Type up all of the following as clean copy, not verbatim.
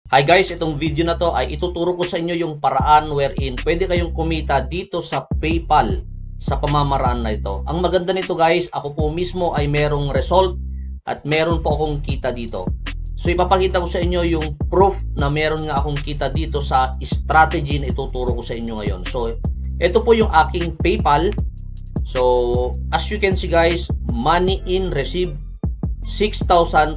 Hi guys, itong video na to ay ituturo ko sa inyo yung paraan wherein pwede kayong kumita dito sa PayPal sa pamamaraan na ito. Ang maganda nito guys, ako po mismo ay merong result at meron po akong kita dito. So ipapakita ko sa inyo yung proof na meron nga akong kita dito sa strategy na ituturo ko sa inyo ngayon. So ito po yung aking PayPal. So as you can see guys, money in received 6,205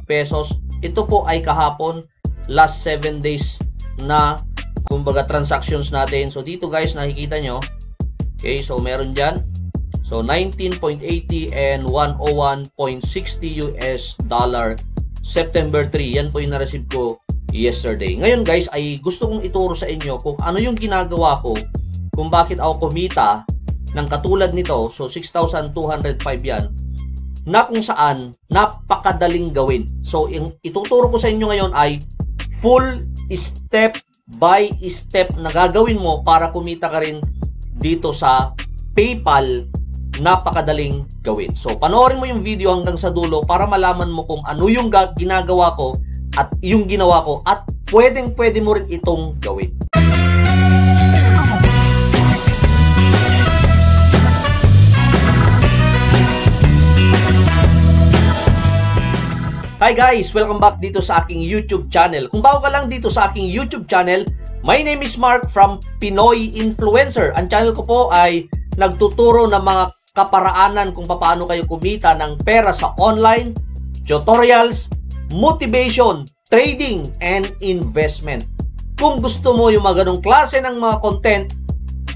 pesos. Ito po ay kahapon, last 7 days na kumbaga transactions natin. So dito guys, nakikita nyo. Okay, so meron dyan. So 19.80 and 101.60 US dollar September 3. Yan po yung na-receive ko yesterday. Ngayon guys, ay gusto kong ituro sa inyo kung ano yung ginagawa ko, kung bakit ako kumita ng katulad nito. So 6,205 yan, na kung saan napakadaling gawin. So yung ituturo ko sa inyo ngayon ay full step by step na gagawin mo para kumita ka rin dito sa PayPal. Napakadaling gawin. So panoorin mo yung video hanggang sa dulo para malaman mo kung ano yung ginagawa ko at yung ginawa ko at pwede mo rin itong gawin. Hi guys! Welcome back dito sa aking YouTube channel. Kung bago ka lang dito sa aking YouTube channel, my name is Mark from Pinoy Influencer. Ang channel ko po ay nagtuturo ng mga kaparaanan kung paano kayo kumita ng pera sa online, tutorials, motivation, trading, and investment. Kung gusto mo yung mga ganong klase ng mga content,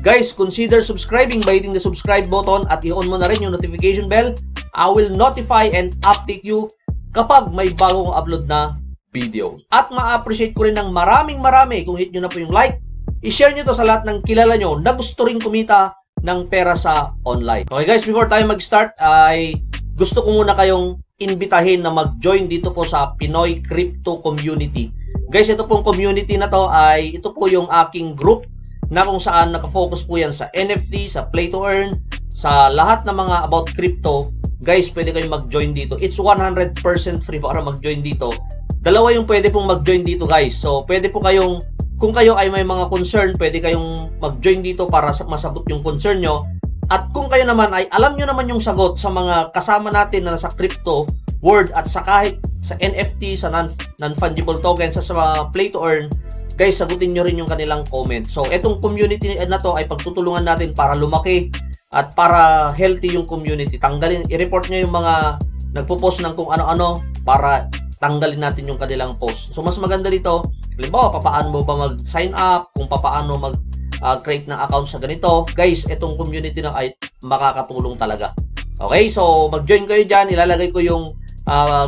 guys, consider subscribing by hitting the subscribe button at i-on mo na rin yung notification bell. I will notify and update you kapag may bagong upload na video. At ma-appreciate ko rin ng marami kung hit nyo na po yung like, i-share nyo to sa lahat ng kilala nyo na gusto rin kumita ng pera sa online. Okay guys, before tayo mag-start ay gusto ko muna kayong imbitahin na mag-join dito po sa Pinoy Crypto Community. Guys, ito pong community na to ay ito po yung aking group na kung saan nakafocus po yan sa NFT, sa play to earn, sa lahat ng mga about crypto. Guys, pwede kayong mag-join dito. It's 100% free para mag-join dito. Dalawa yung pwede pong mag-join dito guys. So, pwede po kayong, kung kayo ay may mga concern, pwede kayong mag-join dito para masagot yung concern nyo. At kung kayo naman ay alam nyo naman yung sagot sa mga kasama natin na nasa crypto world at sa kahit sa NFT, sa non-fungible tokens, sa mga play to earn, guys, sagutin nyo rin yung kanilang comment. So, etong community na to ay pagtutulungan natin para lumaki at para healthy yung community. Tanggalin, i-report nyo yung mga nagpo-post ng kung ano-ano para tanggalin natin yung kanilang post. So, mas maganda dito, halimbawa, papaano mo ba mag-sign up, kung papaano mag-create ng account sa ganito. Guys, itong community na ay makakatulong talaga. Okay, so mag-join kayo dyan. Ilalagay ko yung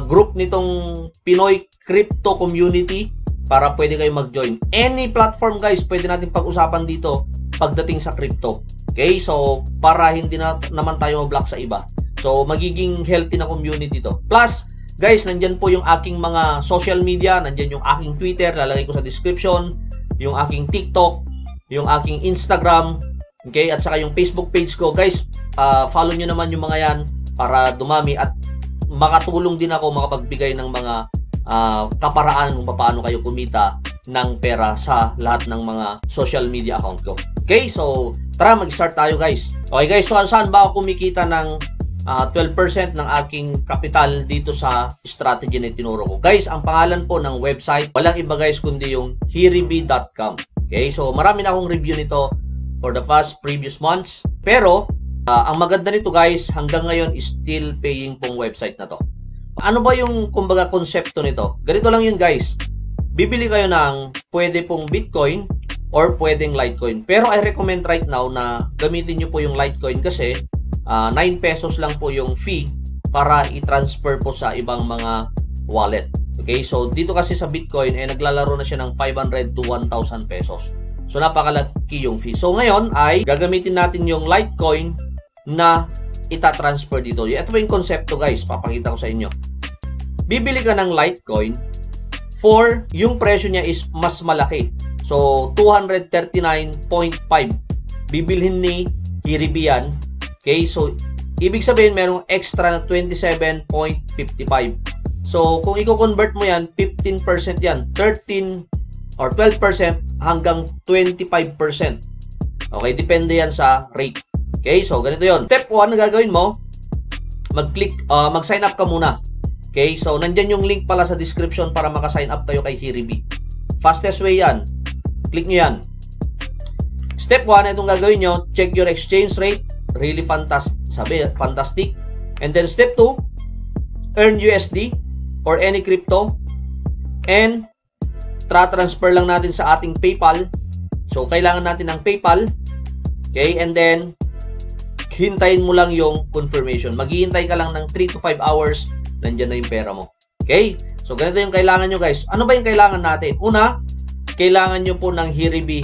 group nitong Pinoy Crypto Community para pwede kayo mag-join. Any platform guys, pwede natin pag-usapan dito pagdating sa crypto. Okay, so para hindi na naman tayo ma-block sa iba. So magiging healthy na community to. Plus, guys, nandyan po yung aking mga social media. Nandyan yung aking Twitter, lalagay ko sa description. Yung aking TikTok, yung aking Instagram, okay, at saka yung Facebook page ko. Guys, follow nyo naman yung mga yan para dumami at makatulong din ako makapagbigay ng mga kaparaan kung paano kayo kumita ng pera sa lahat ng mga social media account ko. Okay, so tara mag-start tayo guys. Okay guys, so saan ba ako kumikita ng 12% ng aking kapital dito sa strategy na tinuro ko? Guys, ang pangalan po ng website, walang iba guys kundi yung hiribi.com. Okay, so marami na akong review nito for the past previous months. Pero, ang maganda nito guys, hanggang ngayon is still paying pong website na to. Ano ba yung kumbaga konsepto nito? Ganito lang yun guys. Bibili kayo ng pwede pong Bitcoin or pwedeng Litecoin. Pero I recommend right now na gamitin nyo po yung Litecoin kasi 9 pesos lang po yung fee para i-transfer po sa ibang mga wallet. Okay, so dito kasi sa Bitcoin naglalaro na siya ng 500 to 1,000 pesos. So napakalaki yung fee. So ngayon ay gagamitin natin yung Litecoin na ita-transfer dito. Ito po yung konsepto guys, papakita ko sa inyo. Bibili ka ng Litecoin for yung presyo niya is mas malaki. So 239.5 bibilhin ni Hiribi yan. Okay, so ibig sabihin merong extra na 27.55. So, kung i-convert mo yan, 15% yan. 13 or 12% hanggang 25%. Okay, depende yan sa rate. Okay, so ganito yon. Step 1 na gagawin mo, mag-sign up ka muna. Okay, so nandyan yung link pala sa description para maka-sign up kayo kay Hiribi. Fastest way yan. Click nyo yan. Step 1, itong gagawin nyo, check your exchange rate. Really fantastic. And then step 2, earn USD or any crypto. And transfer lang natin sa ating PayPal. So, kailangan natin ng PayPal. Okay, and then hintayin mo lang yung confirmation. Maghihintay ka lang ng 3 to 5 hours, nandiyan na yung pera mo. Okay, so ganito yung kailangan nyo guys. Ano ba yung kailangan natin? Una, kailangan nyo po ng Hiribi.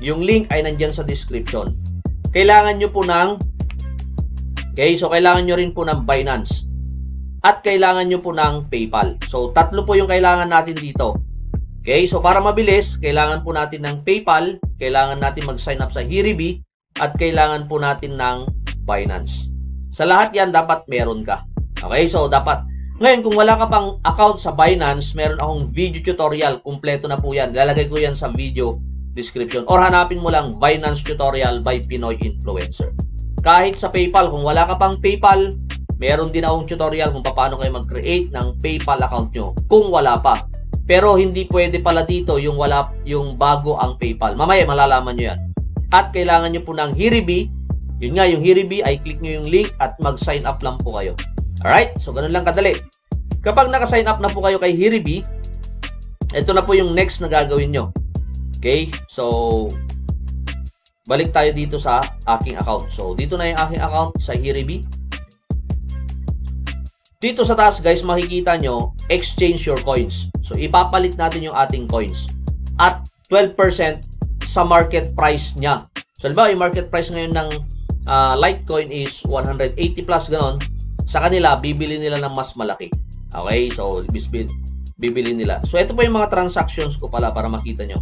Yung link ay nandiyan sa description. Kailangan nyo po ng kailangan nyo rin po ng Binance. At kailangan nyo po ng PayPal. So, tatlo po yung kailangan natin dito. Okay, so para mabilis, kailangan po natin ng PayPal, kailangan natin mag-sign up sa Hiribi, at kailangan po natin ng Binance. Sa lahat yan, dapat meron ka. Okay, so dapat. Ngayon, kung wala ka pang account sa Binance, meron akong video tutorial. Kumpleto na po yan. Lalagay ko yan sa video description. Or hanapin mo lang Binance Tutorial by Pinoy Influencer. Kahit sa PayPal, kung wala ka pang PayPal, meron din akong tutorial kung paano kayo mag-create ng PayPal account nyo. Kung wala pa. Pero hindi pwede pala dito yung bago ang PayPal. Mamaya malalaman nyo yan. At kailangan nyo po ng Hiribi. Yun nga, yung Hiribi ay click nyo yung link at mag-sign up lang po kayo. Alright? So, ganun lang kadali. Kapag naka-sign up na po kayo kay Hiribi, ito na po yung next na gagawin nyo. Okay? So, balik tayo dito sa aking account. So, dito na yung aking account sa Hiribi. Dito sa taas guys, makikita nyo, exchange your coins. So, ipapalit natin yung ating coins. At 12% sa market price niya. So, diba, yung market price ngayon ng Litecoin is 180 plus, ganon. Sa kanila, bibili nila ng mas malaki. Okay, so, bibili nila. So, ito po yung mga transactions ko pala para makita nyo.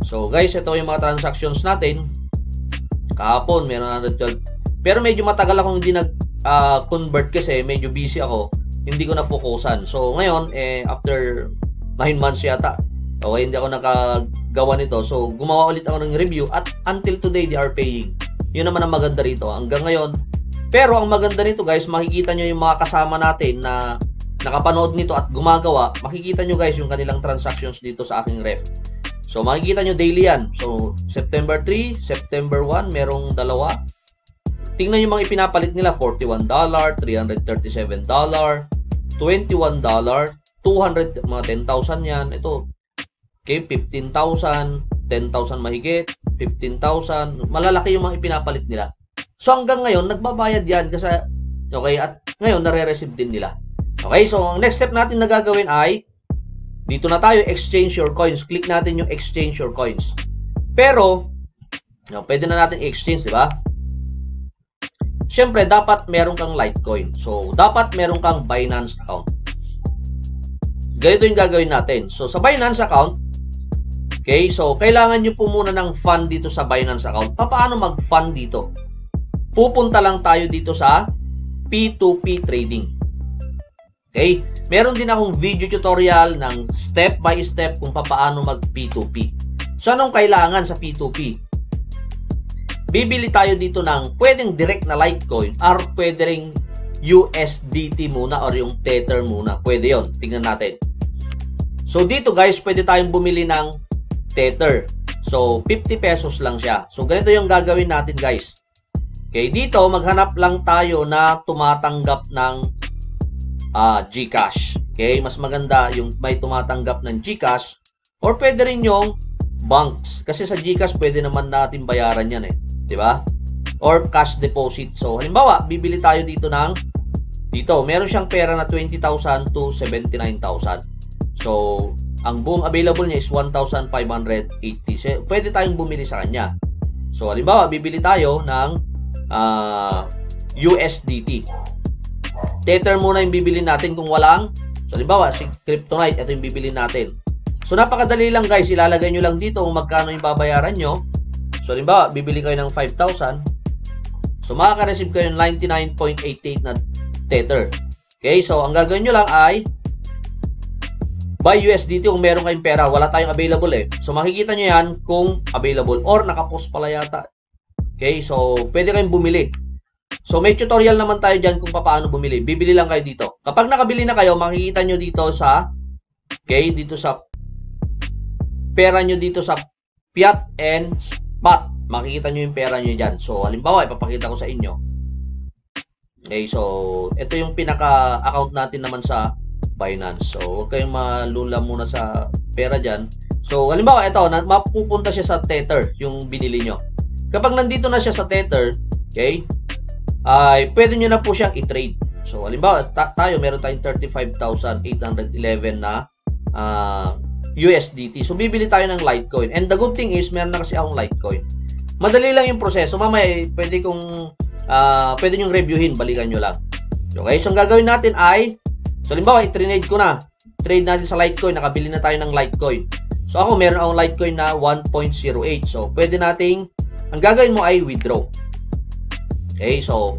So, guys, ito yung mga transactions natin. Kahapon, meron 112. Pero medyo matagal akong hindi convert kasi medyo busy ako, hindi ko na-focusan. So, ngayon, after 9 months yata, okay, hindi ako nakagawa nito. So, gumawa ulit ako ng review at until today, they are paying. Yun naman ang maganda rito. Hanggang ngayon. Pero, ang maganda nito, guys, makikita nyo yung mga kasama natin na nakapanood nito at gumagawa. Makikita nyo, guys, yung kanilang transactions dito sa aking ref. So, makikita nyo daily yan. So, September 3, September 1, merong dalawa. Tingnan yung mga ipinapalit nila, $41, $337, $21, 200, mga 10,000 yan. Ito, okay, 15,000, 10,000 mahigit, 15,000. Malalaki yung mga ipinapalit nila. So, hanggang ngayon, nagbabayad yan kasi, okay, at ngayon, nare-receive din nila. Okay, so, ang next step natin na gagawin ay, dito na tayo, exchange your coins. Click natin yung exchange your coins. Pero, pwede na natin i-exchange, di ba? Siyempre, dapat meron kang Litecoin. So, dapat meron kang Binance account. Ganito yung gagawin natin. So, sa Binance account, okay, so, kailangan nyo po muna ng fund dito sa Binance account. Paano mag-fund dito? Pupunta lang tayo dito sa P2P trading. Okay? Meron din akong video tutorial ng step by step kung paano mag P2P. So, anong kailangan sa P2P? Bibili tayo dito ng pwedeng direct na Litecoin or pwede ring USDT muna or yung Tether muna. Pwede yon. Tingnan natin. So, dito guys, pwede tayong bumili ng Tether. So, 50 pesos lang siya. So, ganito yung gagawin natin guys. Okay, dito maghanap lang tayo na tumatanggap ng GCash. Okay, mas maganda yung may tumatanggap ng GCash or pwede rin yung banks. Kasi sa GCash pwede naman natin bayaran yan eh. Diba? Or cash deposit. So, halimbawa, bibili tayo dito ng meron siyang pera na 20,000 to 79,000. So, ang buong available niya is 1,580. So, pwede tayong bumili sa kanya. So, halimbawa, bibili tayo ng USDT. Tether muna yung bibili natin kung walang. So, halimbawa, si Kryptonite, ito yung bibili natin. So, napakadali lang guys. Ilalagay nyo lang dito kung magkano yung babayaran nyo. So, halimbawa, bibili kayo ng 5,000. So, makaka-receive kayo ng 99.88 na Tether. Okay, so ang gagawin nyo lang ay buy USDT kung meron kayong pera. Wala tayong available eh. So makikita nyo yan kung available or nakapost pala yata. Okay, so pwede kayong bumili. So may tutorial naman tayo dyan kung paano bumili. Bibili lang kayo dito. Kapag nakabili na kayo, makikita nyo dito sa dito sa pera nyo dito sa fiat and spot. Makikita nyo yung pera nyo dyan. So halimbawa, ipapakita ko sa inyo. Okay, so ito yung pinaka-account natin naman sa Binance. So huwag kayong malula muna sa pera dyan. So halimbawa, ito, mapupunta siya sa Tether, yung binili nyo. Kapag nandito na siya sa Tether, okay, ay pwede nyo na po siyang i-trade. So halimbawa, tayo meron tayong 35,811 na USDT. So bibili tayo ng Litecoin. And the good thing is, meron na kasi akong Litecoin. Madali lang yung proseso. Mamaya, pwede nyong reviewin, balikan nyo lang. Okay, so ang gagawin natin ay, so halimbawa, i-trade ko na. Trade natin sa Litecoin, nakabili na tayo ng Litecoin. So ako, meron akong Litecoin na 1.08. So pwede nating, ang gagawin mo ay withdraw. Okay, so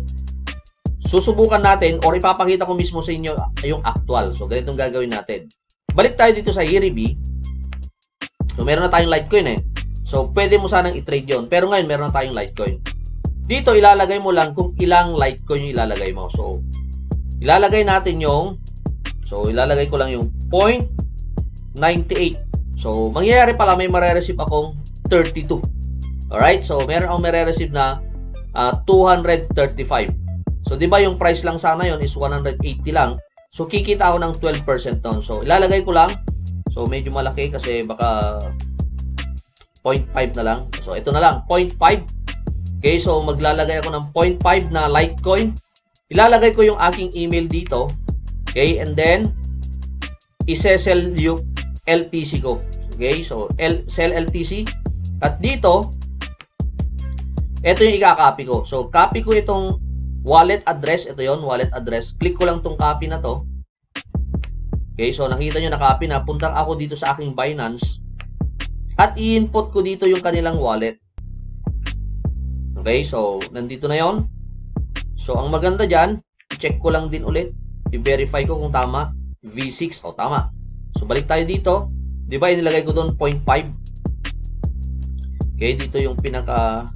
susubukan natin or ipapakita ko mismo sa inyo yung actual. So ganitong gagawin natin. Balik tayo dito sa Hiribi. So meron na tayong Litecoin eh. So pwede mo sanang i-trade yon. Pero ngayon meron na tayong Litecoin. Dito ilalagay mo lang kung ilang Litecoin yung ilalagay mo. So ilalagay natin yung, so ilalagay ko lang yung 0.98. So mangyayari pala may mare-receive akong 32. Alright, so meron akong mare-receive na 235. So di ba yung price lang sana yon is 180 lang. So kikita ako ng 12% doon. So ilalagay ko lang. So medyo malaki kasi baka 0.5 na lang. So ito na lang, 0.5. Okay, so maglalagay ako ng 0.5 na Litecoin. Ilalagay ko yung aking email dito. Okay, and then i-sell yung LTC ko. Okay, so sell LTC. At dito, ito yung i-copy ko. So copy ko itong wallet address. Ito yon, wallet address. Click ko lang tong copy na to. Okay, so nakita nyo na copy na. Punta ako dito sa aking Binance. At i-input ko dito yung kanilang wallet. Okay, so nandito na yon. So ang maganda dyan, check ko lang din ulit. I-verify ko kung tama. V6, o tama. So balik tayo dito. Di ba inilagay ko doon 0.5. Okay, dito yung pinaka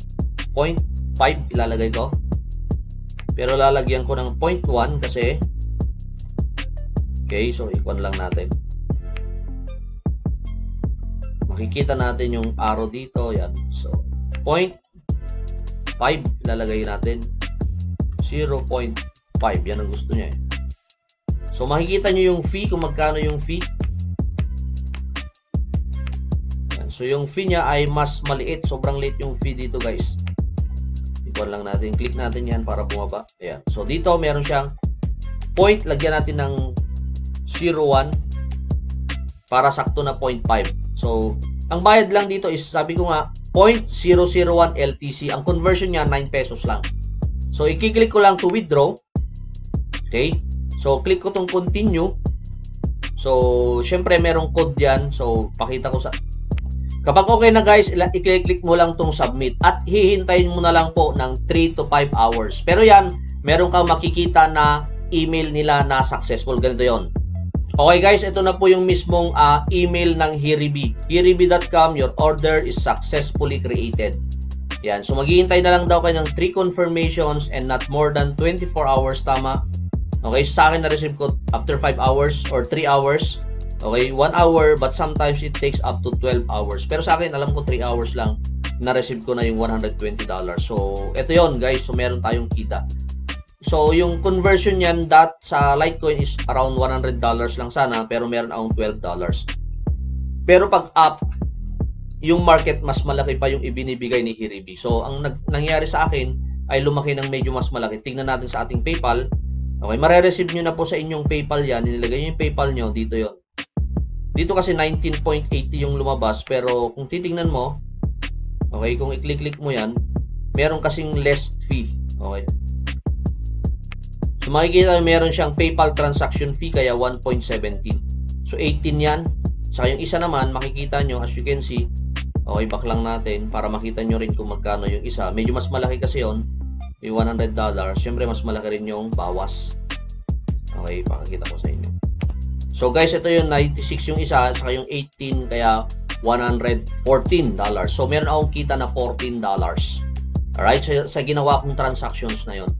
0.5 ilalagay ko. Pero lalagyan ko ng 0.1 kasi, okay, so ikon lang natin. Makikita natin yung arrow dito, yan. So 0.5 ilalagay natin. 0.5, yan ang gusto niya eh. So makikita nyo yung fee, kung magkano yung fee. Yan. So yung fee niya ay mas maliit, sobrang liit yung fee dito guys. Ikon lang natin, click natin yan para bumaba. Ayan. So dito meron siyang point, lagyan natin ng 0.1 para sakto na 0.5. So ang bayad lang dito is, sabi ko nga, 0.001 LTC. Ang conversion niya 9 pesos lang. So i-click ko lang to withdraw. Okay? So click ko tong continue. So syempre merong code diyan. So pakita ko sa, kapag okay na guys, i-click mo lang tong submit at hihintayin mo na lang po ng 3 to 5 hours. Pero yan, meron kang makikita na email nila na successful. Ganito yon. Okay guys, ito na po yung mismong email ng Hiribi. Hiribi.com, your order is successfully created. Yan. So maghihintay na lang daw kayo ng 3 confirmations and not more than 24 hours. Tama? Okay, so sa akin na-receive ko after 5 hours or 3 hours. Okay, 1 hour, but sometimes it takes up to 12 hours. Pero sa akin, alam ko 3 hours lang na-receive ko na yung $120. So, ito yon guys. So, meron tayong kita. So, yung conversion yan sa Litecoin is around $100 lang sana, pero meron akong $12. Pero pag up, yung market, mas malaki pa yung ibinibigay ni Hiribi. So, ang nangyari sa akin ay lumaki ng medyo mas malaki. Tingnan natin sa ating PayPal. Okay, mare-receive nyo na po sa inyong PayPal yan. Nilagay nyo yung PayPal nyo, dito yon. Dito kasi 19.80 yung lumabas, pero kung titingnan mo, okay, kung i-click mo yan, meron kasing less fee. Okay. So makikita meron siyang PayPal transaction fee, kaya 1.17. So 18 yan. Sa yung isa naman, makikita nyo, as you can see, okay, back lang natin para makita nyo rin kung magkano yung isa. Medyo mas malaki kasi yon, yung $100. Siyempre, mas malaki rin yung bawas. Okay, pakikita ko sa inyo. So guys, ito yung 96 yung isa, saka yung 18, kaya $114. So meron akong kita na $14. Alright, sa ginawa kong transactions na yon.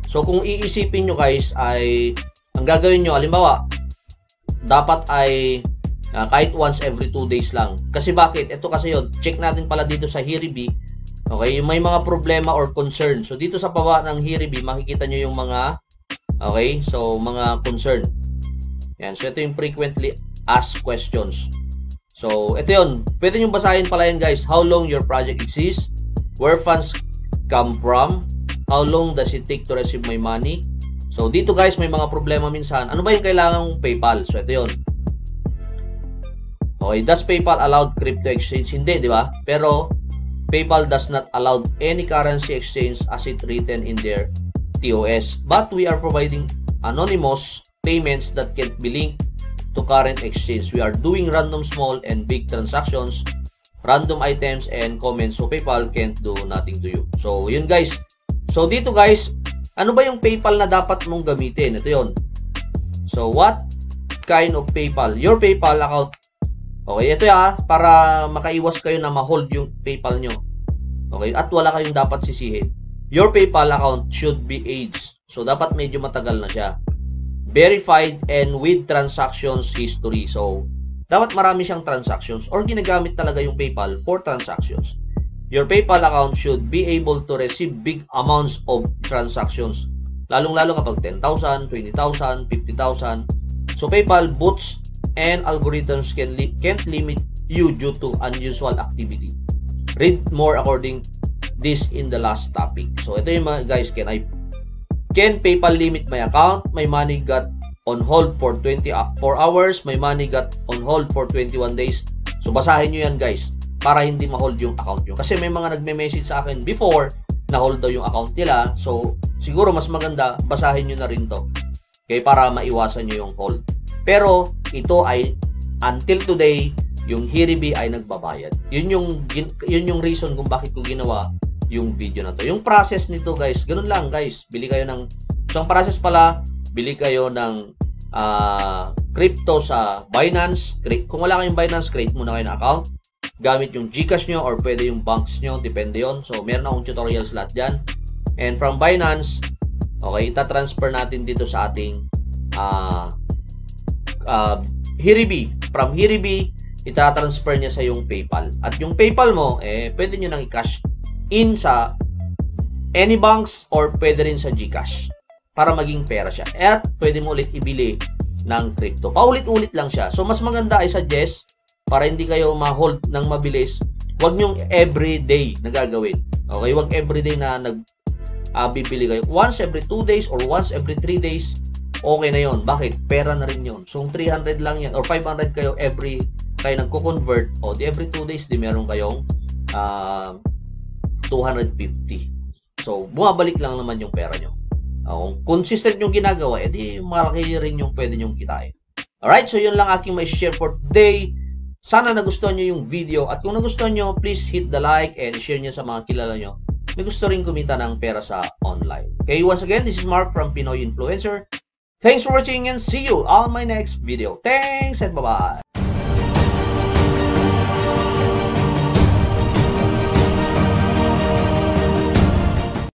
So kung iisipin nyo guys, ay ang gagawin nyo, halimbawa, dapat ay kahit once every 2 days lang. Kasi bakit? Ito kasi yun, check natin pala dito sa Hiribi. Okay, may mga problema or concern. So dito sa baba ng Hiribi, makikita nyo yung mga, okay, so mga concern. Yan, so ito yung frequently asked questions. So ito yun, pwede nyo basahin pala yan guys. How long your project exists? Where funds come from? How long does it take to receive my money? So dito guys, may mga problema minsan. Ano ba yung kailangan PayPal? So ito yun. Okay, does PayPal allow crypto exchange? Hindi, di ba? Pero PayPal does not allow any currency exchange as it written in their TOS. But we are providing anonymous payments that can be linked to current exchange. We are doing random small and big transactions, random items and comments. So PayPal can't do nothing to you. So yun guys. So dito guys, ano ba yung PayPal na dapat mong gamitin? Ito yun. So what kind of PayPal? Your PayPal account. Okay, ito para makaiwas kayo na ma-hold yung PayPal nyo. Okay, at wala kayong dapat sisihin. Your PayPal account should be aged. So dapat medyo matagal na siya. Verified and with transactions history. So, dapat marami siyang transactions or ginagamit talaga yung PayPal for transactions. Your PayPal account should be able to receive big amounts of transactions. Lalong-lalo kapag 10,000, 20,000, 50,000. So, PayPal bots and algorithms can't limit you due to unusual activity. Read more according this in the last topic. So, ito yung mga guys, Can PayPal limit my account? My money got on hold for 24 hours. My money got on hold for 21 days. So, basahin nyo yan guys para hindi ma-hold yung account nyo. Kasi may mga nagme-message sa akin before na hold daw yung account nila. So, siguro mas maganda, basahin nyo na rin to. Okay, para maiwasan nyo yung hold. Pero, ito ay until today, yung Hiribi ay nagbabayad. Yun yung reason kung bakit ko ginawa yung video na to. Yung process nito guys, ganun lang guys. Bili kayo ng, so ang process pala, bili kayo ng crypto sa Binance. Kung wala kayong Binance, create muna kayo ng account. Gamit yung GCash nyo or pwede yung banks nyo, depende yon. So meron akong tutorials lahat dyan. And from Binance, okay, ita-transfer natin dito sa ating Hiribi. From Hiribi, ita-transfer niya sa yung PayPal. At yung PayPal mo, pwede nyo nang i-cash in sa any banks or pwede rin sa GCash para maging pera siya. At pwede mo ulit ibili ng crypto. Paulit-ulit lang siya. So, mas maganda ay suggest para hindi kayo ma-hold ng mabilis. Huwag nyong everyday na gagawin. Okay? Huwag everyday na bibili kayo. Once every 2 days or once every 3 days, okay na yon. Bakit? Pera na rin yun. So, 300 lang yan or 500 kayo kayo nagko-convert o di every 2 days di meron kayong 250. So, bumabalik lang naman yung pera nyo. Kung consistent yung ginagawa, edi malaki rin yung pwede nyong kitain. Alright, so yun lang aking may share for today. Sana nagustuhan nyo yung video. At kung nagustuhan nyo, please hit the like and share nyo sa mga kilala nyo. May gusto rin kumita ng pera sa online. Okay, once again, this is Mark from Pinoy Influencer. Thanks for watching and see you on my next video. Thanks and bye-bye.